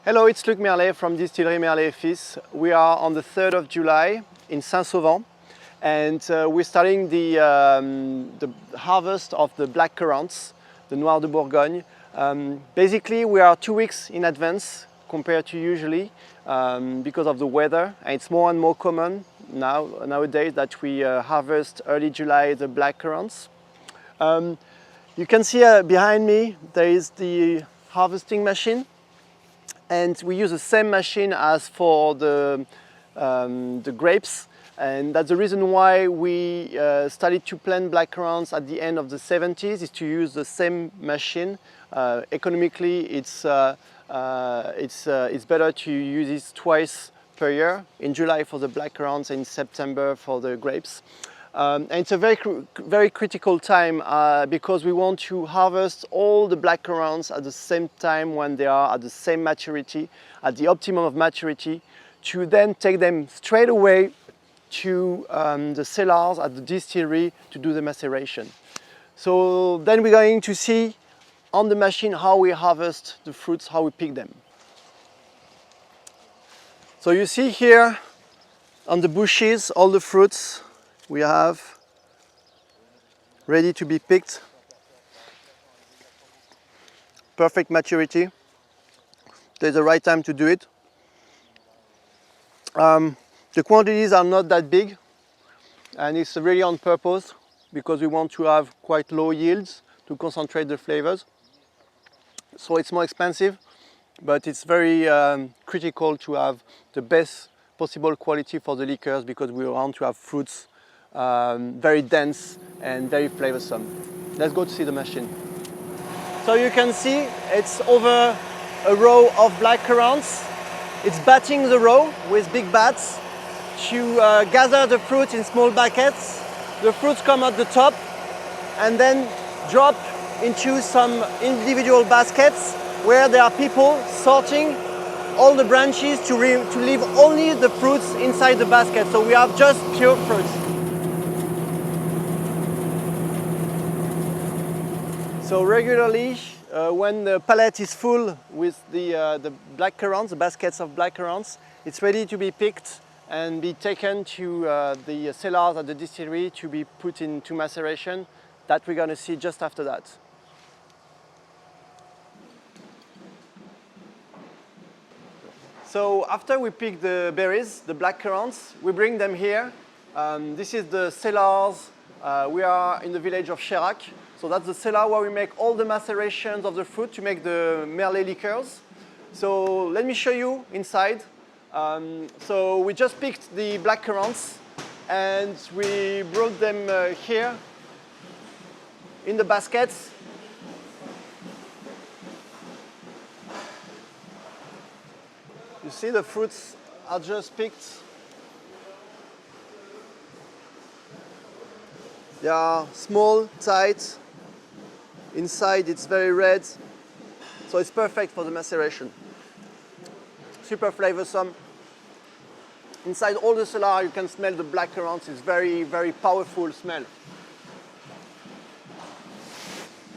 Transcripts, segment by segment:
Hello, it's Luc Merlet from Distillery Merlet Fils. We are on the 3rd of July in Saint Sauvant, and we're starting the harvest of the Blackcurrants, the Noir de Bourgogne. Basically, we are 2 weeks in advance compared to usually because of the weather, and it's more and more common nowadays that we harvest early July the Blackcurrants. You can see behind me there is the harvesting machine, and we use the same machine as for the grapes, and that's the reason why we started to plant blackcurrants at the end of the 70s, is to use the same machine. Economically, it's better to use it twice per year, in July for the blackcurrants and in September for the grapes. And it's a very critical time because we want to harvest all the blackcurrants at the same time when they are at the same maturity, at the optimum of maturity, to then take them straight away to the cellars at the distillery to do the maceration. So then we're going to see on the machine how we harvest the fruits, how we pick them. So you see here on the bushes all the fruits we have ready to be picked. Perfect maturity. There's the right time to do it. The quantities are not that big, and it's really on purpose because we want to have quite low yields to concentrate the flavors. So it's more expensive, but it's very critical to have the best possible quality for the liquors because we want to have fruits very dense and very flavorsome. Let's go to see the machine. So you can see it's over a row of blackcurrants. It's batting the row with big bats to gather the fruit in small buckets. The fruits come at the top and then drop into some individual baskets where there are people sorting all the branches to leave only the fruits inside the basket. So we have just pure fruits. So regularly, when the pallet is full with the blackcurrants, the baskets of blackcurrants, it's ready to be picked and be taken to the cellars at the distillery to be put into maceration. That we're going to see just after that. So after we pick the berries, the blackcurrants, we bring them here. This is the cellars. We are in the village of Cherac. So that's the cellar where we make all the macerations of the fruit to make the Merlet liqueurs. So let me show you inside. So we just picked the blackcurrants and we brought them here in the baskets. You see the fruits are just picked. They are small, tight. Inside it's very red, so it's perfect for the maceration. Super flavorsome. Inside all the cellar you can smell the blackcurrants. It's very, very powerful smell.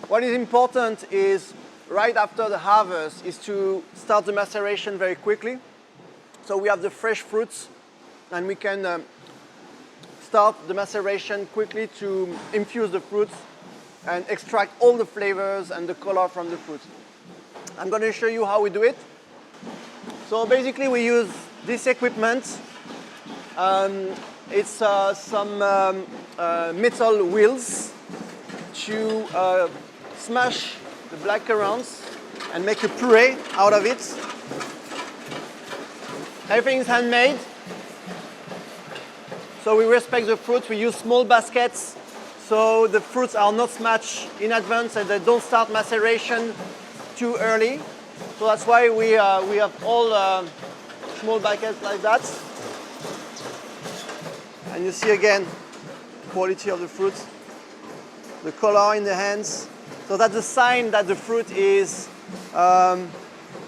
What is important is right after the harvest is to start the maceration very quickly. So we have the fresh fruits and we can start the maceration quickly to infuse the fruits and extract all the flavors and the color from the fruit. I'm going to show you how we do it. So basically we use this equipment. It's some metal wheels to smash the blackcurrants and make a puree out of it. Everything is handmade. So we respect the fruit. We use small baskets so the fruits are not smashed in advance and they don't start maceration too early. So that's why we have all small buckets like that. And you see again the quality of the fruit, the color in the hands. So that's a sign that the fruit is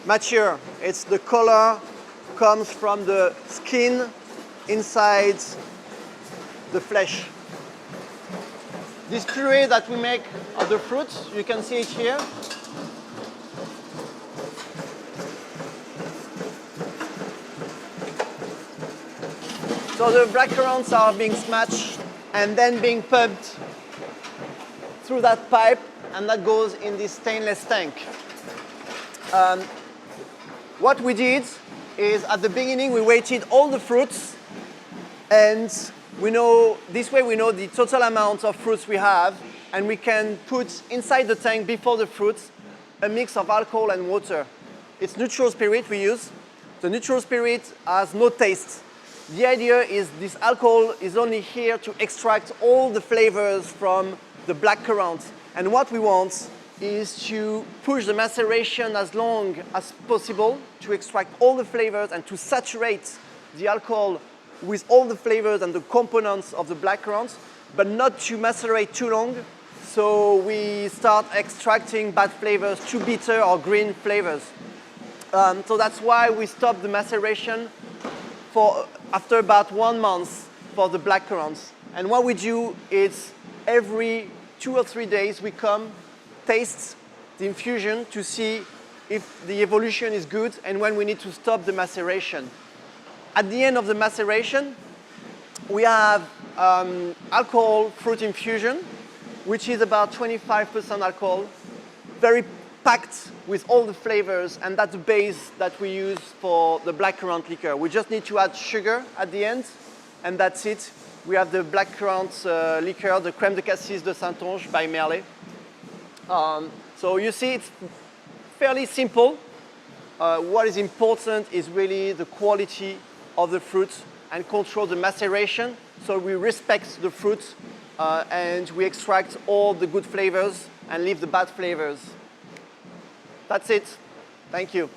mature. It's the color comes from the skin inside the flesh. This puree that we make of the fruits, you can see it here. So the blackcurrants are being smashed and then being pumped through that pipe, and that goes in this stainless tank. What we did is at the beginning we weighted all the fruits, and this way we know the total amount of fruits we have, and we can put inside the tank before the fruits a mix of alcohol and water. It's neutral spirit we use. The neutral spirit has no taste. The idea is this alcohol is only here to extract all the flavors from the blackcurrant. And what we want is to push the maceration as long as possible to extract all the flavors and to saturate the alcohol with all the flavors and the components of the blackcurrant, but not to macerate too long. So we start extracting bad flavors, too bitter or green flavors. So that's why we stop the maceration after about 1 month for the blackcurrants. And what we do is every 2 or 3 days we come, taste the infusion to see if the evolution is good and when we need to stop the maceration. At the end of the maceration, we have alcohol fruit infusion, which is about 25% alcohol, very packed with all the flavors, and that's the base that we use for the blackcurrant liqueur. We just need to add sugar at the end, and that's it. We have the blackcurrant liqueur, the crème de cassis de Saintonge by Merlet. So you see, it's fairly simple. What is important is really the quality of the fruit and control the maceration. So we respect the fruit and we extract all the good flavors and leave the bad flavors. That's it. Thank you.